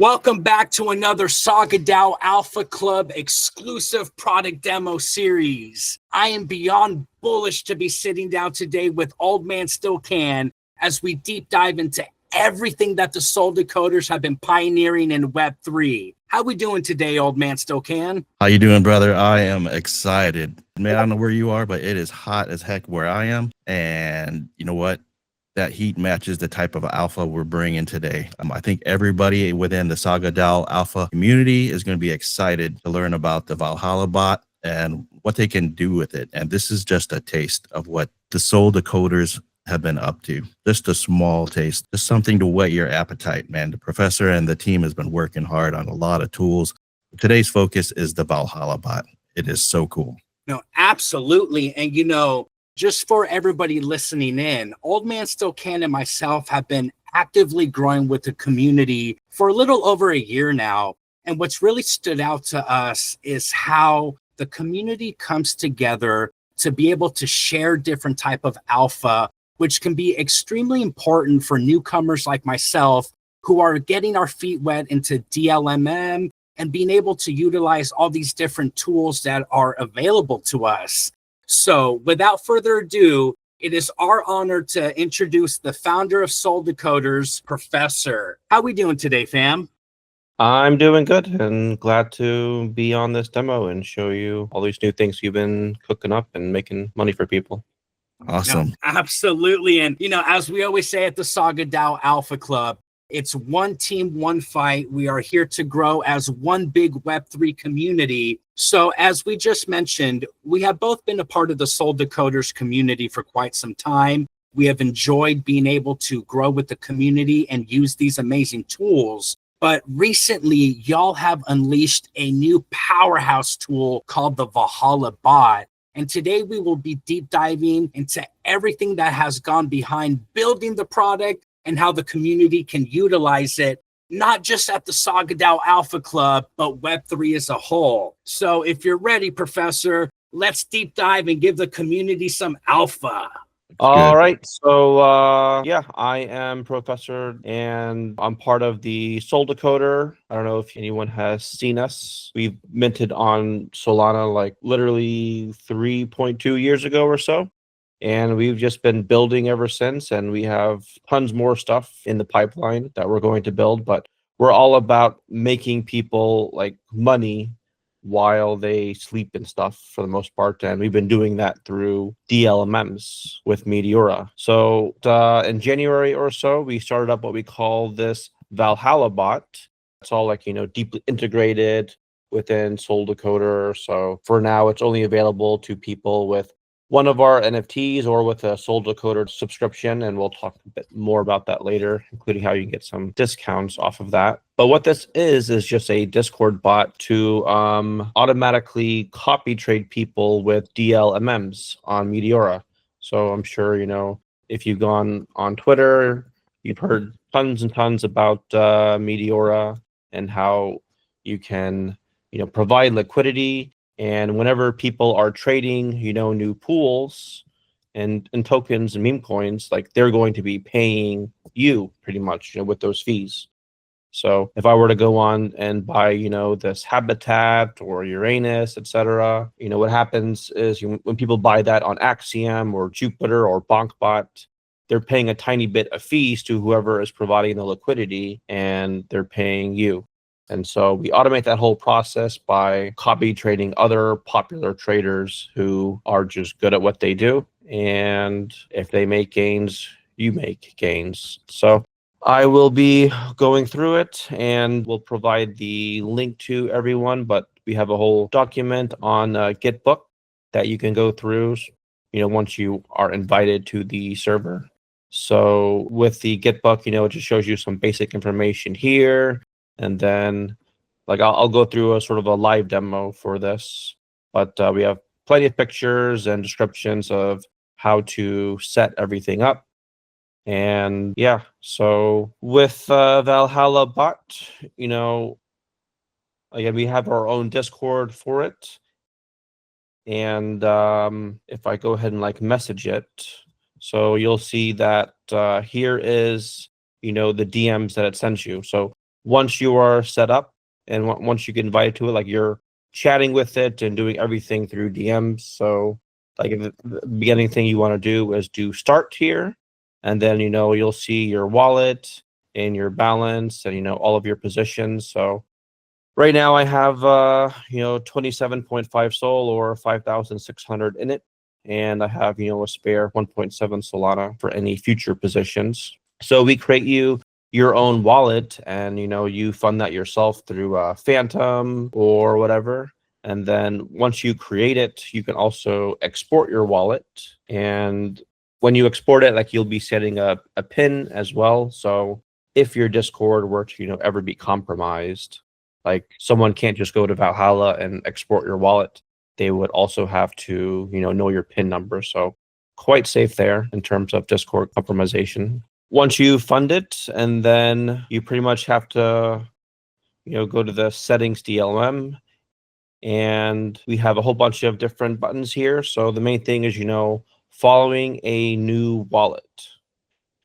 Welcome back to another Saga DAO Alpha Club exclusive product demo series. I am beyond bullish to be sitting down today with Old Man Still Can as we deep dive into everything that the Soul Decoders have been pioneering in Web3. How we doing today, Old Man Still Can? How you doing, brother? I am excited. Man, I don't know where you are, but it is hot as heck where I am. And you know what? That heat matches the type of alpha we're bringing today. I think everybody within the Saga DAO Alpha community is going to be excited to learn about the Valhalla Bot and what they can do with it. And this is just a taste of what the Soul Decoders have been up to. Just a small taste, just something to whet your appetite, man. The professor and the team has been working hard on a lot of tools. Today's focus is the Valhalla Bot. It is so cool. No, absolutely. And just for everybody listening in, Old Man Still Can and myself have been actively growing with the community for a little over a year now. And what's really stood out to us is how the community comes together to be able to share different type of alpha, which can be extremely important for newcomers like myself who are getting our feet wet into DLMM and being able to utilize all these different tools that are available to us. So without further ado, it is our honor to introduce the founder of Soul Decoders, Professor. How we doing today, fam? I'm doing good and glad to be on this demo and show you all these new things you've been cooking up and making money for people. Awesome. No, absolutely. And, as we always say at the Saga DAO Alpha Club, it's one team, one fight. We are here to grow as one big Web3 community. So as we just mentioned, we have both been a part of the Soul Decoders community for quite some time. We have enjoyed being able to grow with the community and use these amazing tools. But recently, y'all have unleashed a new powerhouse tool called the Valhalla Bot. And today we will be deep diving into everything that has gone behind building the product and how the community can utilize it, not just at the Saga DAO Alpha Club, but Web3 as a whole. So if you're ready, Professor, let's deep dive and give the community some alpha. All right. So, I am Professor and I'm part of the Soul Decoder. I don't know if anyone has seen us. We've minted on Solana like literally 3.2 years ago or so. And we've just been building ever since, and we have tons more stuff in the pipeline that we're going to build, but we're all about making people like money while they sleep and stuff for the most part. And we've been doing that through DLMMs with Meteora. So in January or so, we started up what we call this Valhalla Bot. It's all like, deeply integrated within Soul Decoder. So for now, it's only available to people with one of our NFTs or with a Soul Decoder subscription, and we'll talk a bit more about that later, including how you can get some discounts off of that. But what this is just a Discord bot to automatically copy trade people with DLMMs on Meteora. So I'm sure, if you've gone on Twitter, you've heard tons and tons about Meteora and how you can, provide liquidity. And whenever people are trading, new pools and tokens and meme coins, like they're going to be paying you pretty much, with those fees. So if I were to go on and buy, this Habitat or Uranus, etc., what happens is when people buy that on Axiom or Jupiter or BonkBot, they're paying a tiny bit of fees to whoever is providing the liquidity, and they're paying you. And so we automate that whole process by copy trading other popular traders who are just good at what they do. And if they make gains, you make gains. So I will be going through it and we'll provide the link to everyone. But we have a whole document on Gitbook that you can go through, once you are invited to the server. So with the Gitbook, it just shows you some basic information here. And then I'll go through a sort of a live demo for this, but we have plenty of pictures and descriptions of how to set everything up. And yeah, so with Valhalla Bot, again, we have our own Discord for it. And if I go ahead and message it, so you'll see that here is, the DMs that it sends you. So once you are set up and once you get invited to it, like you're chatting with it and doing everything through DMs. So like the beginning thing you want to do is do start here, and then you'll see your wallet and your balance and all of your positions. So right now I have 27.5 Sol or 5,600 in it, and I have a spare 1.7 Solana for any future positions. So we create you your own wallet, and you fund that yourself through Phantom or whatever. And then once you create it, you can also export your wallet. And when you export it, like you'll be setting a PIN as well. So if your Discord were to ever be compromised, like someone can't just go to Valhalla and export your wallet. They would also have to know your PIN number. So quite safe there in terms of Discord compromisation. Once you fund it, and then you pretty much have to go to the settings DLMM, and we have a whole bunch of different buttons here. So the main thing is following a new wallet.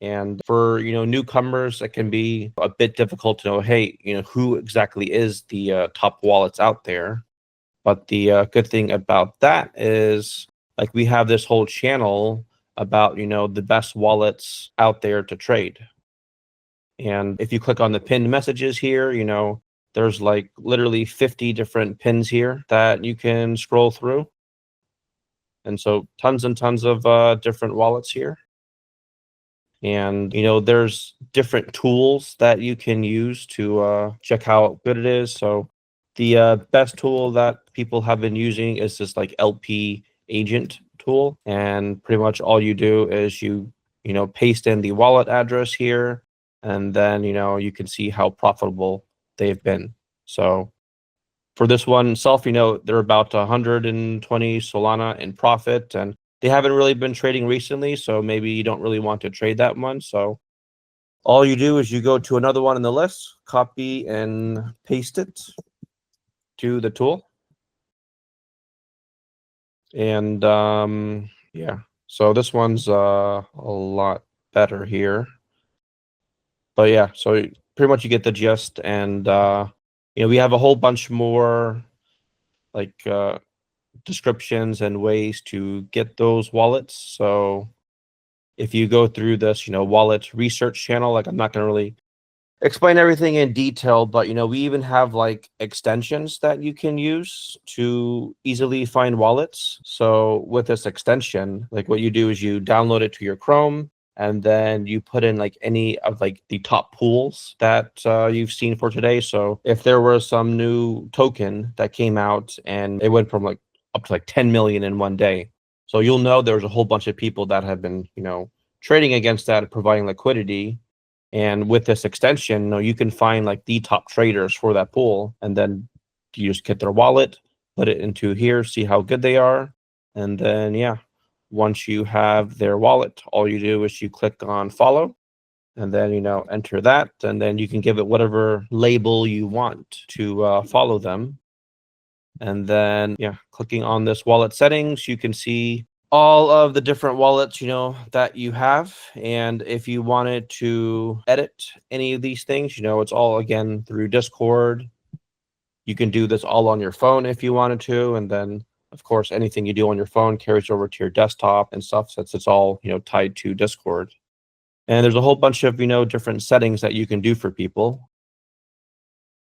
And for newcomers, it can be a bit difficult to know, hey, who exactly is the top wallets out there. But the good thing about that is, like, we have this whole channel about the best wallets out there to trade. And if you click on the pinned messages here, there's like literally 50 different pins here that you can scroll through. And so tons and tons of different wallets here. And there's different tools that you can use to check how good it is. So the best tool that people have been using is this like LP agent tool, and pretty much all you do is you paste in the wallet address here, and then you can see how profitable they've been. So for this one itself, they're about 120 Solana in profit, and they haven't really been trading recently, so maybe you don't really want to trade that one. So all you do is you go to another one in the list, copy and paste it to the tool. And yeah, so this one's a lot better here. But yeah, so pretty much you get the gist. And we have a whole bunch more like descriptions and ways to get those wallets. So if you go through this wallet research channel, like I'm not going to really explain everything in detail, but we even have like extensions that you can use to easily find wallets. So with this extension, like what you do is you download it to your Chrome, and then you put in like any of like the top pools that you've seen for today. So if there was some new token that came out and it went from like up to like 10 million in one day, so you'll know there's a whole bunch of people that have been trading against that, providing liquidity. And with this extension, you can find like the top traders for that pool, and then you just get their wallet, put it into here, see how good they are, and then yeah, once you have their wallet, all you do is you click on follow, and then enter that, and then you can give it whatever label you want to follow them. And then yeah, clicking on this wallet settings, you can see all of the different wallets that you have. And if you wanted to edit any of these things, it's all again through Discord. You can do this all on your phone if you wanted to, and then of course anything you do on your phone carries over to your desktop and stuff, since it's all tied to Discord. And there's a whole bunch of different settings that you can do for people.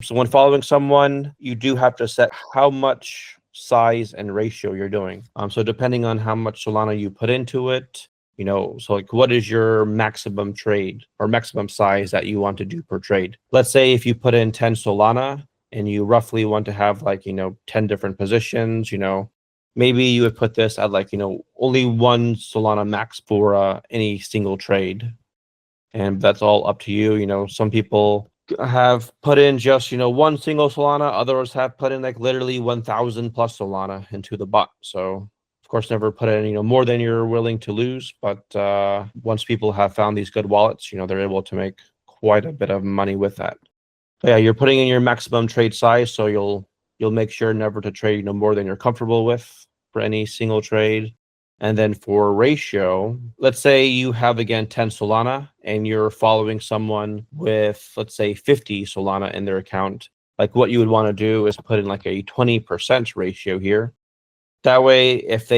So when following someone, you do have to set how much size and ratio you're doing. So depending on how much Solana you put into it, so like what is your maximum trade or maximum size that you want to do per trade? Let's say if you put in 10 Solana and you roughly want to have like 10 different positions, maybe you would put this at like only 1 Solana max for any single trade. And that's all up to you. Some people have put in just 1 single Solana, others have put in like literally 1,000 plus Solana into the bot. So of course never put in more than you're willing to lose, but once people have found these good wallets, they're able to make quite a bit of money with that. But yeah, you're putting in your maximum trade size, so you'll make sure never to trade more than you're comfortable with for any single trade. And then for ratio, let's say you have, again, 10 Solana and you're following someone with, let's say, 50 Solana in their account. Like what you would want to do is put in like a 20% ratio here. That way, if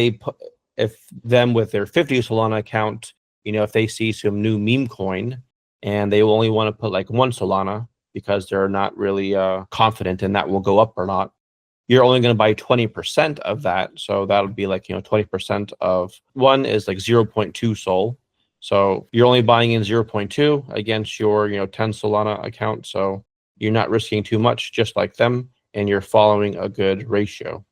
them with their 50 Solana account, if they see some new meme coin and they only want to put like 1 Solana because they're not really confident in that will go up or not, you're only going to buy 20% of that. So that would be like, 20% of one is like 0.2 Sol. So you're only buying in 0.2 against your, 10 Solana account. So you're not risking too much, just like them, and you're following a good ratio.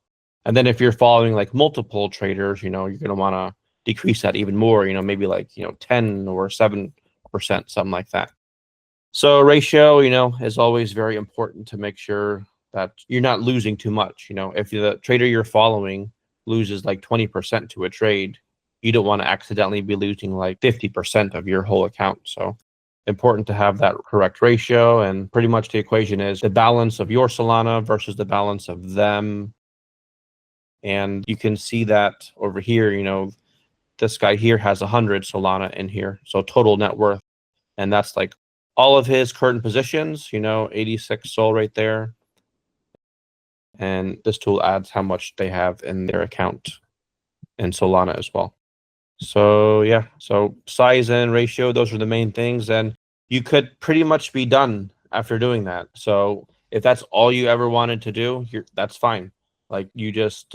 And then if you're following like multiple traders, you're going to want to decrease that even more, maybe like, 10 or 7%, something like that. So ratio, is always very important to make sure that you're not losing too much. If the trader you're following loses like 20% to a trade, you don't want to accidentally be losing like 50% of your whole account. So important to have that correct ratio. And pretty much the equation is the balance of your Solana versus the balance of them. And you can see that over here, this guy here has 100 Solana in here. So total net worth. And that's like all of his current positions, 86 Sol right there. And this tool adds how much they have in their account in Solana as well. So yeah, so size and ratio, those are the main things. And you could pretty much be done after doing that. So if that's all you ever wanted to do, that's fine. Like you just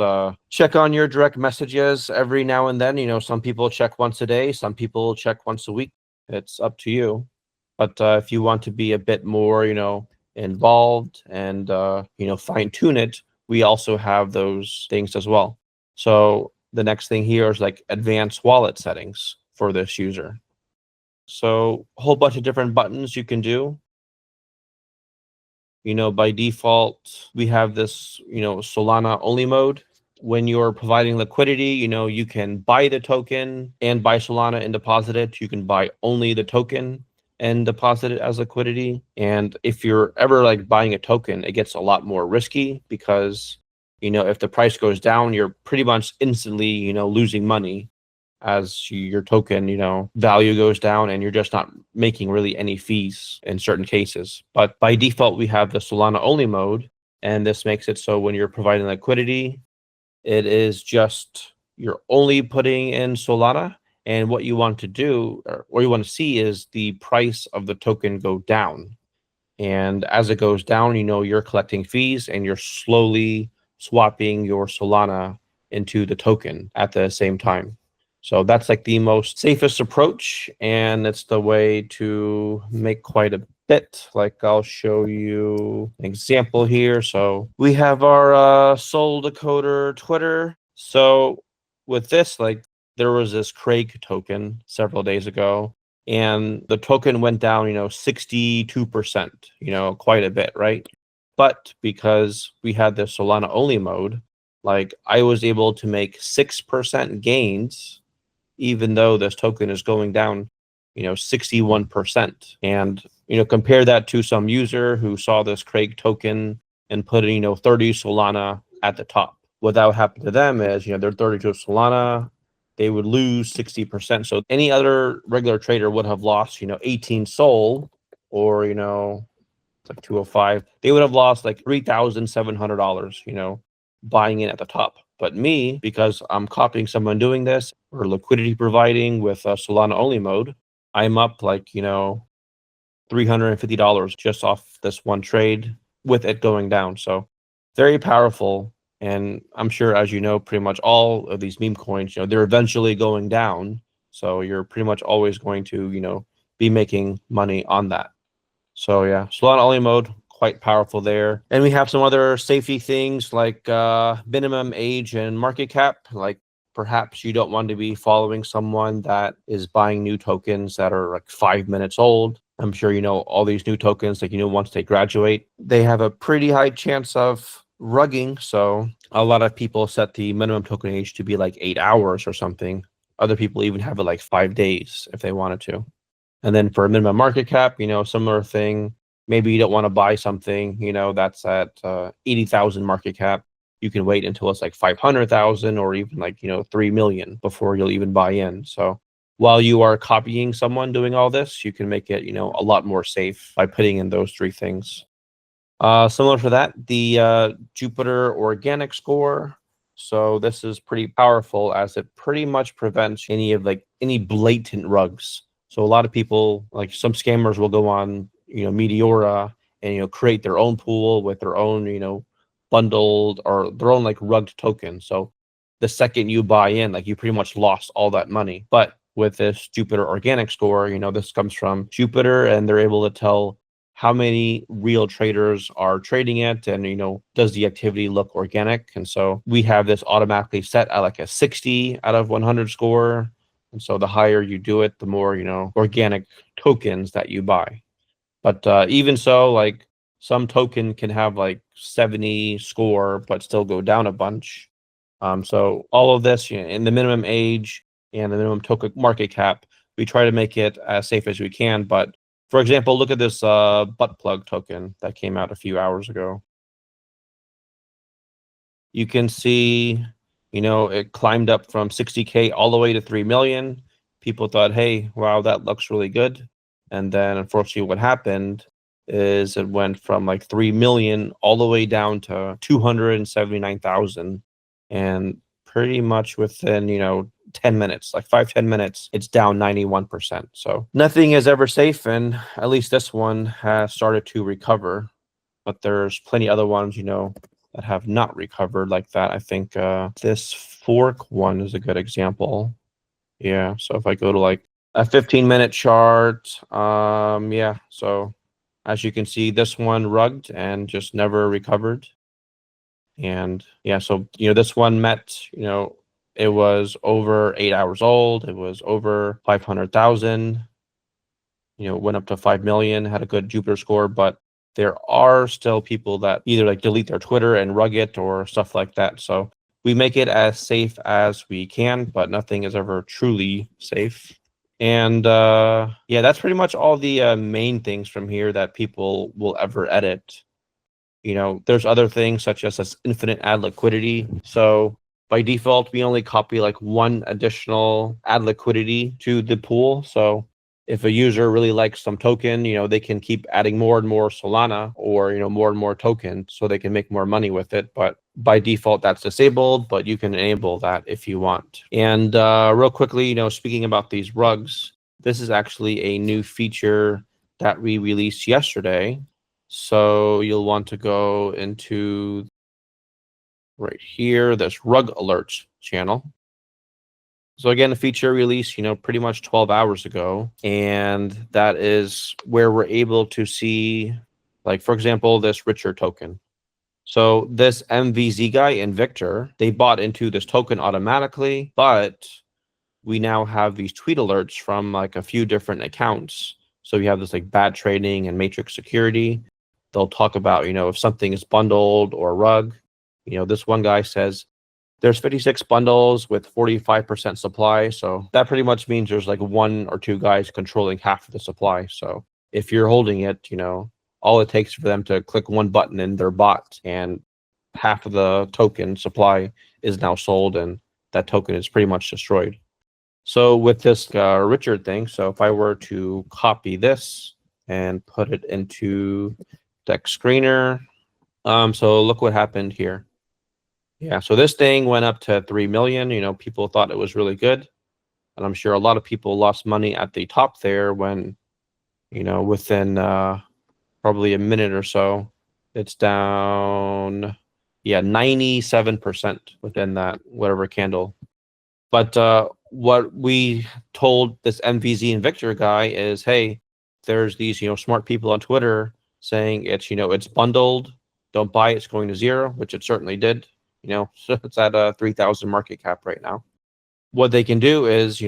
check on your direct messages every now and then. Some people check once a day, some people check once a week. It's up to you. But if you want to be a bit more, involved and fine tune it, we also have those things as well. So the next thing here is like advanced wallet settings for this user. So a whole bunch of different buttons you can do. By default, we have this, Solana-Only mode. When you're providing liquidity, you can buy the token and buy Solana and deposit it. You can buy only the token and deposit it as liquidity. And if you're ever like buying a token, it gets a lot more risky because, if the price goes down, you're pretty much instantly, losing money as your token, value goes down, and you're just not making really any fees in certain cases. But by default, we have the Solana only mode, and this makes it so when you're providing liquidity, it is just you're only putting in Solana. And what you want to do, or what you want to see, is the price of the token go down. And as it goes down, you're collecting fees and you're slowly swapping your Solana into the token at the same time. So that's like the most safest approach, and it's the way to make quite a bit. Like I'll show you an example here. So we have our Soul Decoder Twitter. So with this, like, there was this Craig token several days ago, and the token went down, 62%, quite a bit, right? But because we had the Solana only mode, like I was able to make 6% gains, even though this token is going down, 61%. And, compare that to some user who saw this Craig token and put, 30 Solana at the top. What that would happen to them is, they're 32 Solana, they would lose 60%. So any other regular trader would have lost, 18 Sol, or, it's like 205. They would have lost like $3,700, buying in at the top. But me, because I'm copying someone doing this, or liquidity providing with Solana only mode, I'm up like, $350 just off this one trade with it going down. So very powerful. And I'm sure, as you know, pretty much all of these meme coins, they're eventually going down. So you're pretty much always going to, be making money on that. So yeah, Solana only mode, quite powerful there. And we have some other safety things like minimum age and market cap. Like perhaps you don't want to be following someone that is buying new tokens that are like 5 minutes old. I'm sure all these new tokens, like, once they graduate, they have a pretty high chance of rugging. So a lot of people set the minimum token age to be like 8 hours or something. Other people even have it like 5 days if they wanted to. And then for a minimum market cap, similar thing. Maybe you don't want to buy something, that's at 80,000 market cap. you can wait until it's like 500,000 or even like, 3 million before you'll even buy in. So while you are copying someone doing all this, you can make it, a lot more safe by putting in those three things. Similar to that, the Jupiter organic score. So this is pretty powerful as it pretty much prevents any blatant rugs. So a lot of people, like some scammers, will go on, Meteora and create their own pool with their own, bundled or their own like rugged token. So the second you buy in, like you pretty much lost all that money. But with this Jupiter organic score, this comes from Jupiter, and they're able to tell how many real traders are trading it, and does the activity look organic. And so we have this automatically set at like a 60 out of 100 score. And so the higher you do it, the more organic tokens that you buy. But even so, like some token can have like 70 score but still go down a bunch. So all of this, in the minimum age and the minimum token market cap, we try to make it as safe as we can. But for example, look at this butt plug token that came out a few hours ago. You can see, it climbed up from 60K all the way to 3 million. People thought, hey, wow, that looks really good. And then unfortunately what happened is it went from like 3 million all the way down to 279,000. And pretty much within, 10 minutes, like 5-10 minutes, it's down 91%. So nothing is ever safe, and at least this one has started to recover. But there's plenty other ones, that have not recovered like that. I think this fork one is a good example. Yeah, so if I go to like a 15-minute chart, yeah, so as you can see, this one rugged and just never recovered. And yeah, so this one met, it was over 8 hours old. It was over 500,000. Went up to 5 million, had a good Jupiter score, but there are still people that either like delete their Twitter and rug it or stuff like that. So we make it as safe as we can, but nothing is ever truly safe. And yeah, that's pretty much all the main things from here that people will ever edit. There's other things such as this infinite ad liquidity. So by default, we only copy like one additional ad liquidity to the pool. So if a user really likes some token, they can keep adding more and more Solana or, more and more tokens so they can make more money with it. But by default, that's disabled, but you can enable that if you want. And real quickly, speaking about these rugs, this is actually a new feature that we released yesterday. So you'll want to go into right here, this rug alerts channel. So again, a feature released, pretty much 12 hours ago. And that is where we're able to see, like, for example, this Richard token. So this MVZ guy and Victor, they bought into this token automatically, but we now have these tweet alerts from like a few different accounts. So we have this like bad trading and matrix security. They'll talk about, if something is bundled or rug. This one guy says there's 56 bundles with 45% supply. So that pretty much means there's like one or two guys controlling half of the supply. So if you're holding it, all it takes for them to click one button in their bot and half of the token supply is now sold, and that token is pretty much destroyed. So with this Richard thing, so if I were to copy this and put it into Dex Screener, so look what happened here. Yeah, so this thing went up to 3 million. People thought it was really good. And I'm sure a lot of people lost money at the top there when, within probably a minute or so, it's down, 97% within that whatever candle. But what we told this MVZ and Victor guy is, hey, there's these, smart people on Twitter saying it's, it's bundled, don't buy it, it's going to zero, which it certainly did. So it's at a 3,000 market cap right now. What they can do is,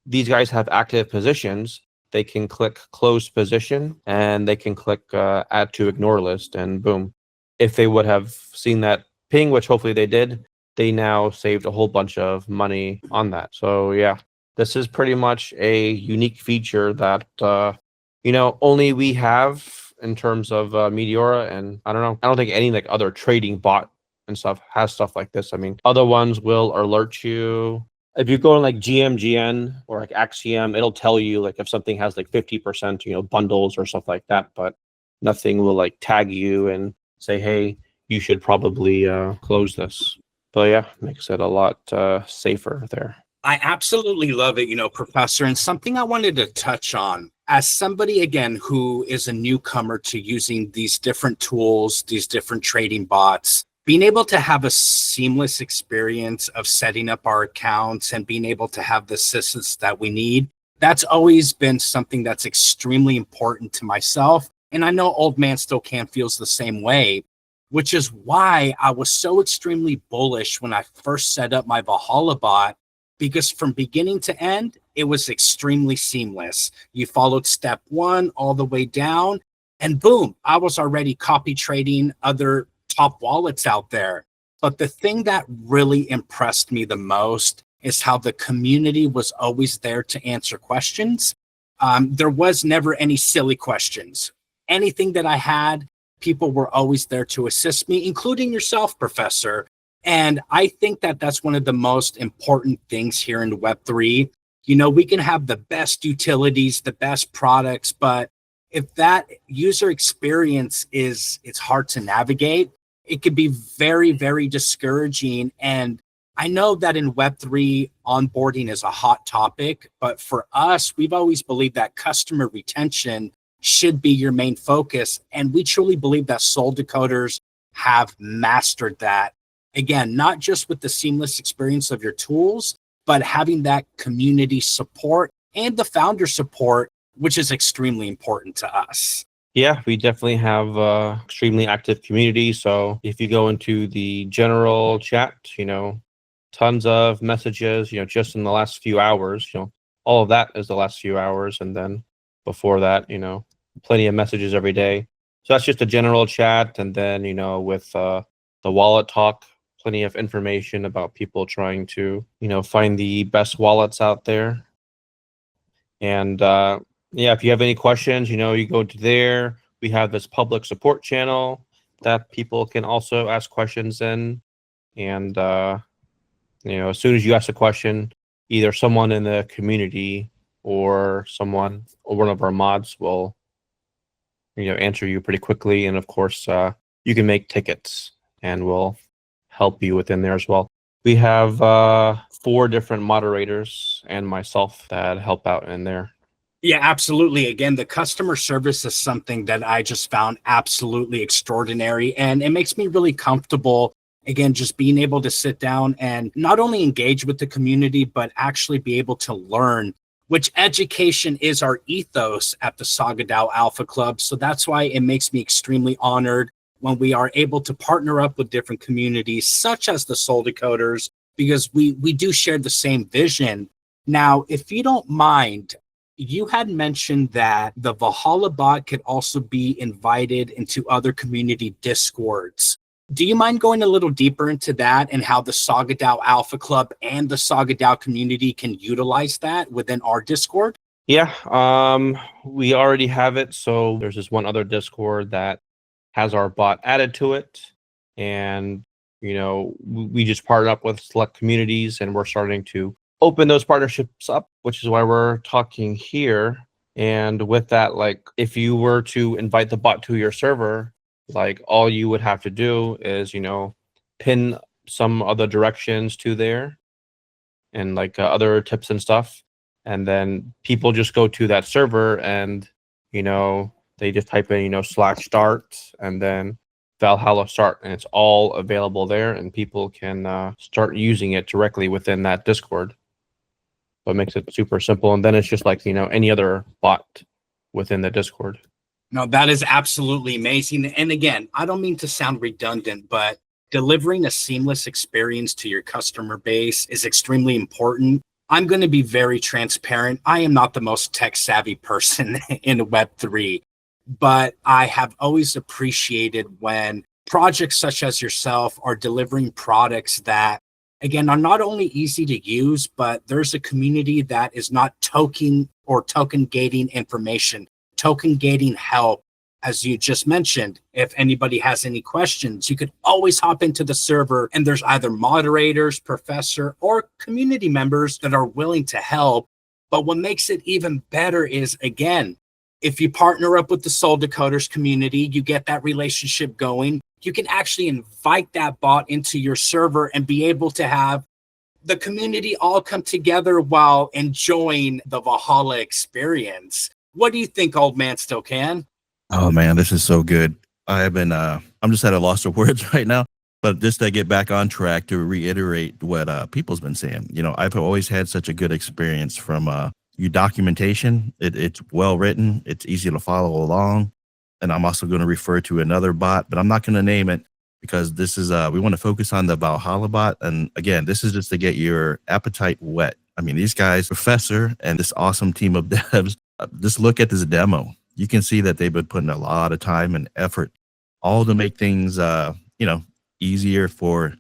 these guys have active positions. They can click close position and they can click add to ignore list, and boom. If they would have seen that ping, which hopefully they did, they now saved a whole bunch of money on that. So yeah, this is pretty much a unique feature that, only we have in terms of Meteora. And I don't think any like other trading bot and stuff has stuff like this. I mean, other ones will alert you. If you go on like GMGN or like Axiom, it'll tell you like if something has like 50%, bundles or stuff like that, but nothing will like tag you and say, hey, you should probably close this. But yeah, makes it a lot safer there. I absolutely love it, Professor. And something I wanted to touch on as somebody, again, who is a newcomer to using these different tools, these different trading bots, being able to have a seamless experience of setting up our accounts and being able to have the assistance that we need, that's always been something that's extremely important to myself. And I know Old Man Still Can feels the same way, which is why I was so extremely bullish when I first set up my Valhalla Bot, because from beginning to end, it was extremely seamless. You followed step one all the way down, and boom, I was already copy trading other top wallets out there. But the thing that really impressed me the most is how the community was always there to answer questions. There was never any silly questions. Anything that I had, people were always there to assist me, including yourself, Professor. And I think that that's one of the most important things here in Web3. We can have the best utilities, the best products, but if that user experience it's hard to navigate, it could be very, very discouraging. And I know that in Web3, onboarding is a hot topic, but for us, we've always believed that customer retention should be your main focus. And we truly believe that Soul Decoders have mastered that. Again, not just with the seamless experience of your tools, but having that community support and the founder support, which is extremely important to us. Yeah, we definitely have extremely active community. So if you go into the general chat, tons of messages, just in the last few hours, all of that is the last few hours. And then before that, plenty of messages every day. So that's just a general chat. And then, with the wallet talk, plenty of information about people trying to, find the best wallets out there. And yeah, if you have any questions, you go to there. We have this public support channel that people can also ask questions in. And, as soon as you ask a question, either someone in the community or someone or one of our mods will, answer you pretty quickly. And of course, you can make tickets and we'll help you within there as well. We have 4 different moderators and myself that help out in there. Yeah, absolutely. Again, the customer service is something that I just found absolutely extraordinary. And it makes me really comfortable, again, just being able to sit down and not only engage with the community, but actually be able to learn, which education is our ethos at the Saga DAO Alpha Club. So that's why it makes me extremely honored when we are able to partner up with different communities, such as the Soul Decoders, because we do share the same vision. Now, if you don't mind, you had mentioned that the Valhalla Bot could also be invited into other community Discords. Do you mind going a little deeper into that and how the Saga DAO Alpha Club and the Saga DAO community can utilize that within our Discord? Yeah, we already have it. So there's this one other Discord that has our bot added to it. And, we just partnered up with select communities and we're starting to open those partnerships up, which is why we're talking here. And with that, like if you were to invite the bot to your server, like all you would have to do is, pin some other directions to there and like other tips and stuff. And then people just go to that server and, they just type in, /start and then Valhalla start, and it's all available there and people can start using it directly within that Discord. So it makes it super simple. And then it's just like, any other bot within the Discord. No, that is absolutely amazing. And again, I don't mean to sound redundant, but delivering a seamless experience to your customer base is extremely important. I'm going to be very transparent. I am not the most tech savvy person in Web3, but I have always appreciated when projects such as yourself are delivering products that, again, are not only easy to use, but there's a community that is not token gating information, token gating help. As you just mentioned, if anybody has any questions, you could always hop into the server, and there's either moderators, professor, or community members that are willing to help. But what makes it even better is, again, if you partner up with the Soul Decoders community, you get that relationship going. You can actually invite that bot into your server and be able to have the community all come together while enjoying the Valhalla experience. What do you think, old man still can? Oh man, this is so good. I have been I'm just at a loss of words right now. But just to get back on track to reiterate what people's been saying, I've always had such a good experience from your documentation. It's well written, it's easy to follow along. And I'm also going to refer to another bot, but I'm not going to name it because this is we want to focus on the Valhalla Bot. And again, this is just to get your appetite wet. I mean, these guys, Professor and this awesome team of devs, just look at this demo. You can see that they've been putting a lot of time and effort, all to make things, easier for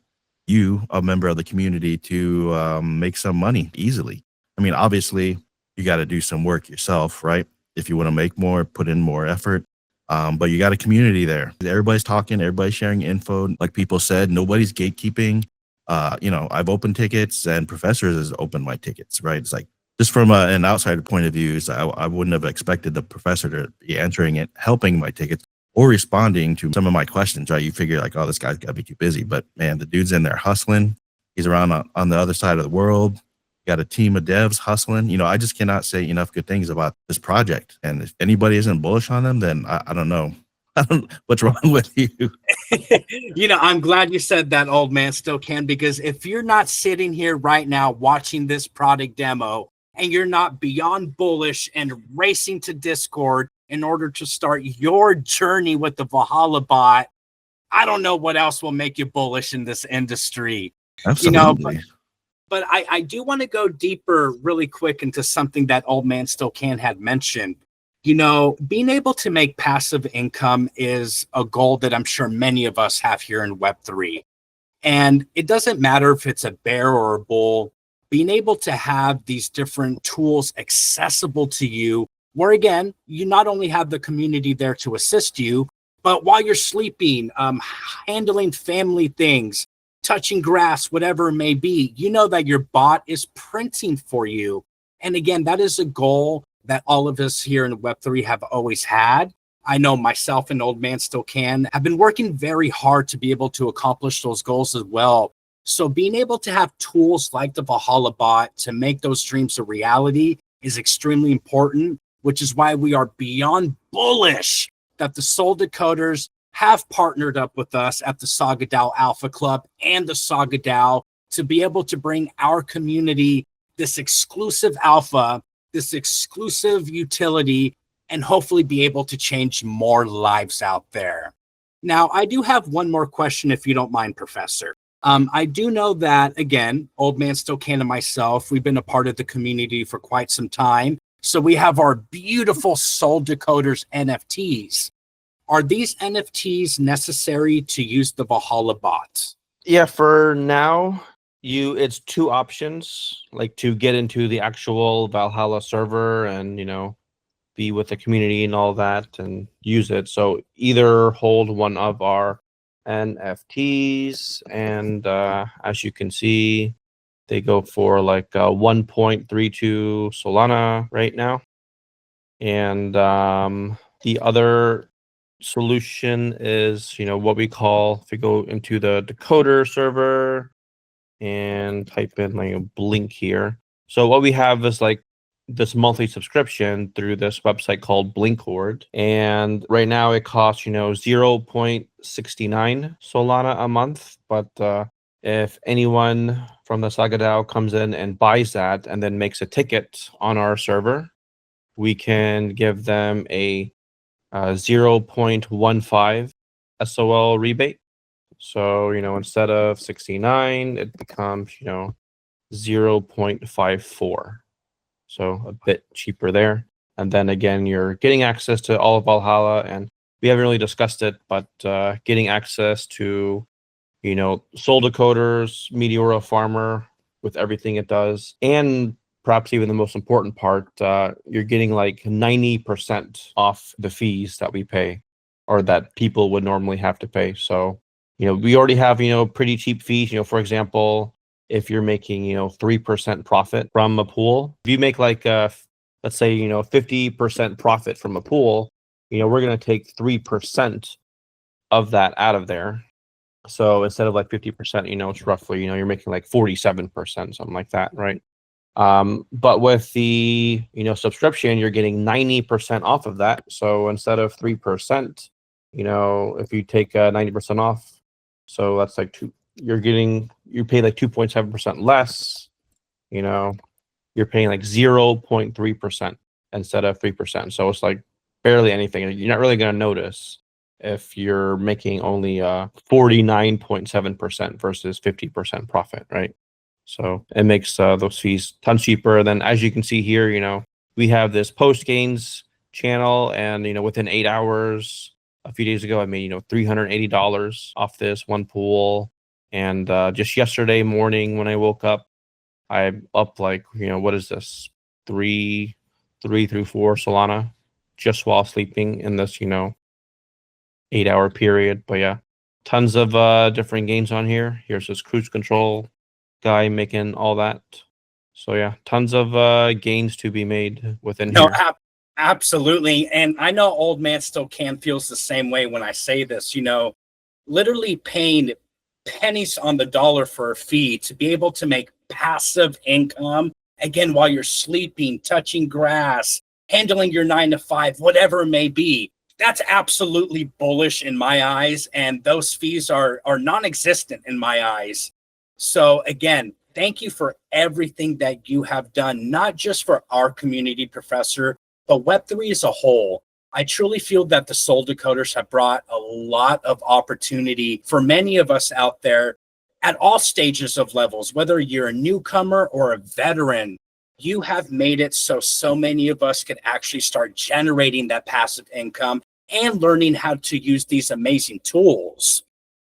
you, a member of the community, to make some money easily. I mean, obviously, you got to do some work yourself, right? If you want to make more, put in more effort. But you got a community there. Everybody's talking, everybody's sharing info. Like people said, nobody's gatekeeping. I've opened tickets and Professors has opened my tickets, right? It's like, just from an outsider point of view, I wouldn't have expected the professor to be answering it, helping my tickets, or responding to some of my questions, right? You figure like, oh, this guy's got to be too busy. But man, the dude's in there hustling. He's around on the other side of the world. Got a team of devs hustling. I just cannot say enough good things about this project. And if anybody isn't bullish on them, then I don't know. What's wrong with you? I'm glad you said that, old man still can, because if you're not sitting here right now watching this product demo, and you're not beyond bullish and racing to Discord in order to start your journey with the Valhalla Bot, I don't know what else will make you bullish in this industry. Absolutely. But I do want to go deeper really quick into something that old man still can had mentioned. Being able to make passive income is a goal that I'm sure many of us have here in Web3. And it doesn't matter if it's a bear or a bull. Being able to have these different tools accessible to you, where again, you not only have the community there to assist you, but while you're sleeping, handling family things, touching grass, whatever it may be, that your bot is printing for you. And again, that is a goal that all of us here in Web3 have always had. I know myself and old man still can have been working very hard to be able to accomplish those goals as well. So being able to have tools like the Valhalla Bot to make those dreams a reality is extremely important, which is why we are beyond bullish that the Soul Decoders have partnered up with us at the Saga DAO Alpha Club and the Saga DAO to be able to bring our community this exclusive alpha, this exclusive utility, and hopefully be able to change more lives out there. Now, I do have one more question, if you don't mind, Professor. I do know that, again, Old Man Still Can and myself, we've been a part of the community for quite some time. So we have our beautiful Soul Decoders NFTs. Are these NFTs necessary to use the Valhalla Bot? Yeah, for now, it's two options, like to get into the actual Valhalla server and, be with the community and all that and use it. So either hold one of our NFTs, and as you can see, they go for like 1.32 Solana right now. And the other solution is, what we call, if you go into the Decoder server and type in like a Blink here. So what we have is like this monthly subscription through this website called Blinkord. And right now it costs, 0.69 Solana a month. But if anyone from the Saga DAO comes in and buys that and then makes a ticket on our server, we can give them a 0.15 SOL rebate. So, instead of 69, it becomes, 0.54. So a bit cheaper there. And then again, you're getting access to all of Valhalla, and we haven't really discussed it, but getting access to, Soul Decoders, Meteora Farmer with everything it does, and perhaps even the most important part, you're getting like 90% off the fees that we pay. or that people would normally have to pay. So, we already have, pretty cheap fees. For example, if you're making, 3% profit from a pool, if you make like, let's say, 50% profit from a pool, we're going to take 3% of that out of there. So instead of like 50%, it's roughly, you're making like 47%, something like that, right? But with the, subscription, you're getting 90% off of that. So instead of 3%, if you take 90% off, so that's like you pay like 2.7% less, you're paying like 0.3% instead of 3%. So it's like barely anything. You're not really going to notice if you're making only 49.7% versus 50% profit, right? So it makes those fees tons cheaper. Then, as you can see here, we have this post gains channel, and within 8 hours, a few days ago, I made $380 off this one pool. And just yesterday morning when I woke up, I'm up like what is this, 3 through 4 Solana just while sleeping in this 8-hour period. But yeah, tons of different gains on here. Here's this cruise control guy making all that. So yeah, tons of gains to be made within here. Absolutely. And I know Old Man Still Can feels the same way when I say this, literally paying pennies on the dollar for a fee to be able to make passive income, again, while you're sleeping, touching grass, handling your 9 to 5, whatever it may be. That's absolutely bullish in my eyes, and those fees are non-existent in my eyes. So again, thank you for everything that you have done, not just for our community, Professor, but Web3 as a whole. I truly feel that the Soul Decoders have brought a lot of opportunity for many of us out there at all stages of levels, whether you're a newcomer or a veteran. You have made it so many of us could actually start generating that passive income and learning how to use these amazing tools.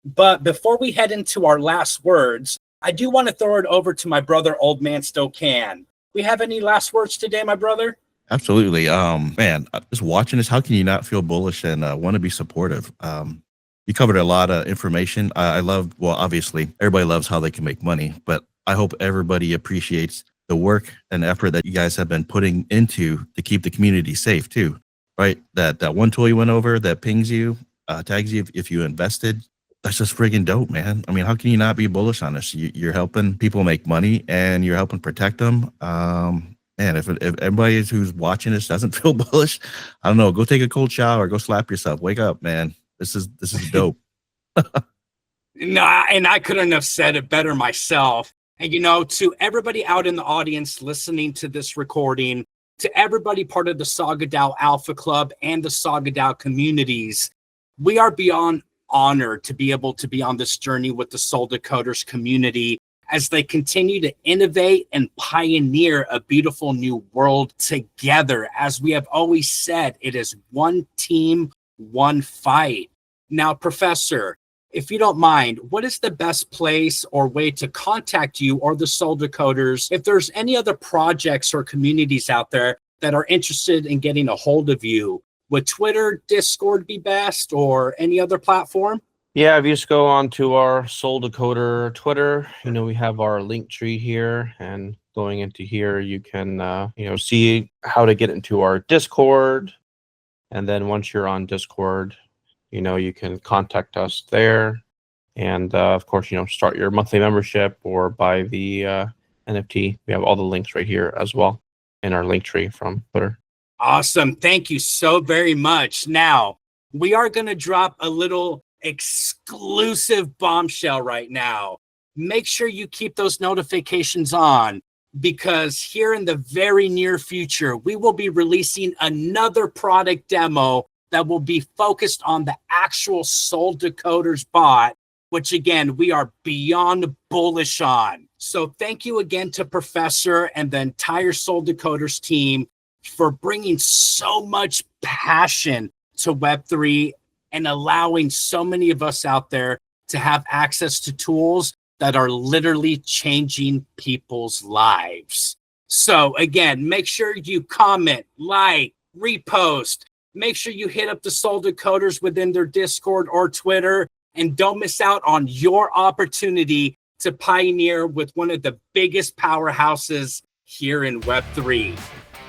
But before we head into our last words, I do want to throw it over to my brother, Old Man Still Can. We have any last words today, my brother? Absolutely. Man, just watching this, how can you not feel bullish and want to be supportive? You covered a lot of information. I love, well, obviously, everybody loves how they can make money, but I hope everybody appreciates the work and effort that you guys have been putting into to keep the community safe too, right? That one tool you went over that pings you, tags you if you invested. That's just friggin' dope, man. I mean, how can you not be bullish on this? You're helping people make money and you're helping protect them. Man, if everybody who's watching this doesn't feel bullish, I don't know, go take a cold shower, go slap yourself, wake up, man. This is dope. No, and I couldn't have said it better myself. And to everybody out in the audience listening to this recording, to everybody part of the Saga DAO Alpha Club and the Saga DAO communities, we are beyond honored to be able to be on this journey with the Soul Decoders community as they continue to innovate and pioneer a beautiful new world together. As we have always said, it is one team, one fight. Now, Professor, if you don't mind, what is the best place or way to contact you or the Soul Decoders if there's any other projects or communities out there that are interested in getting a hold of you? Would Twitter, Discord be best, or any other platform? Yeah, if you just go on to our Soul Decoder Twitter, we have our link tree here, and going into here, you can, see how to get into our Discord. And then once you're on Discord, you can contact us there. And of course, start your monthly membership or buy the NFT. We have all the links right here as well in our link tree from Twitter. Awesome. Thank you so very much. Now, we are going to drop a little exclusive bombshell right now. Make sure you keep those notifications on, because here in the very near future, we will be releasing another product demo that will be focused on the actual Soul Decoders bot, which again, we are beyond bullish on. So thank you again to Professor and the entire Soul Decoders team for bringing so much passion to Web3 and allowing so many of us out there to have access to tools that are literally changing people's lives. So again, make sure you comment, like, repost, make sure you hit up the Soul Decoders within their Discord or Twitter, and don't miss out on your opportunity to pioneer with one of the biggest powerhouses here in Web3.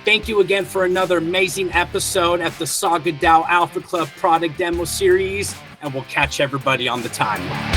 Thank you again for another amazing episode at the Saga DAO Alpha Club product demo series, and we'll catch everybody on the timeline.